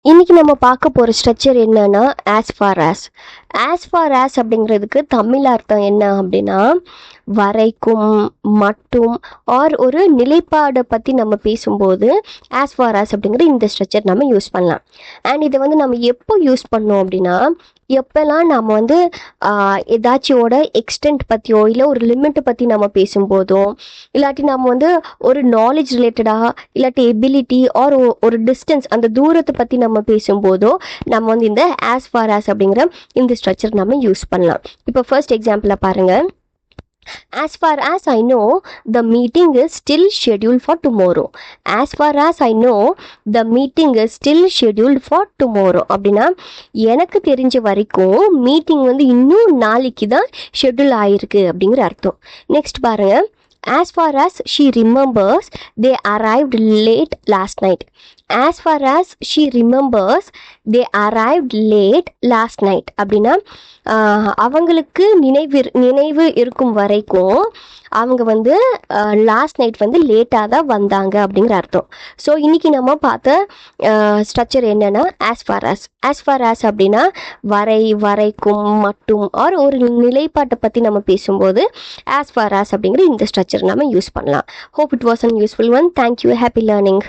இன்னைக்கு நம்ம பார்க்க போகிற ஸ்ட்ரக்சர் என்னன்னா ஆஸ் ஃபார் ஆஸ் அப்படிங்கிறதுக்கு தமிழ் அர்த்தம் என்ன அப்படின்னா வரைக்கும், மட்டும் ஆர் ஒரு நிலைப்பாடை பற்றி நம்ம பேசும்போது ஆஸ் ஃபார் ஆஸ் அப்படிங்கிற இந்த ஸ்ட்ரக்சர் நம்ம யூஸ் பண்ணலாம். அண்ட் இதை நம்ம எப்போ யூஸ் பண்ணோம் அப்படின்னா, எப்போல்லாம் நம்ம ஏதாச்சியோட எக்ஸ்டென்ட் பற்றியோ இல்லை ஒரு லிமிட்டை பற்றி நம்ம பேசும்போதோ, இல்லாட்டி நம்ம ஒரு நாலேஜ் ரிலேட்டடாக இல்லாட்டி எபிலிட்டி ஆர் ஒரு டிஸ்டன்ஸ் அந்த தூரத்தை பற்றி நம்ம பேசும்போதோ நம்ம இந்த ஆஸ் ஃபார் ஆஸ் அப்படிங்கிற இந்த ஸ்ட்ரக்சர் நம்ம யூஸ் பண்ணலாம். இப்போ ஃபர்ஸ்ட் எக்ஸாம்பிளில் பாருங்கள். As far as I know, the meeting is still scheduled for tomorrow. As far as I know, the meeting is still scheduled for tomorrow. அப்படின்னா எனக்கு தெரிஞ்ச வரைக்கும் மீட்டிங் இன்னும் நாளைக்கு தான் ஷெட்யூல் ஆயிருக்கு அப்படிங்கிற அர்த்தம். நெக்ஸ்ட் பாருங்க. As far as she remembers, they arrived late last night. As far as she remembers, they arrived late last night. அப்படின்னா அவங்களுக்கு நினைவு இருக்கும் வரைக்கும் அவங்க லாஸ்ட் நைட் லேட்டாக தான் வந்தாங்க அப்படிங்கிற அர்த்தம். ஸோ இன்னைக்கு நம்ம பார்த்த ஸ்ட்ரக்சர் என்னன்னா ஆஸ் ஃபார் ஆஸ் அப்படின்னா வரைக்கும், மட்டும் ஆர் ஒரு நிலைப்பாட்டை பற்றி நம்ம பேசும்போது ஆஸ் ஃபார் ஆஸ் அப்படிங்கிற இந்த ஸ்ட்ரக்சர் நம்ம யூஸ் பண்ணலாம். Hope it was an useful one. Thank you. Happy learning.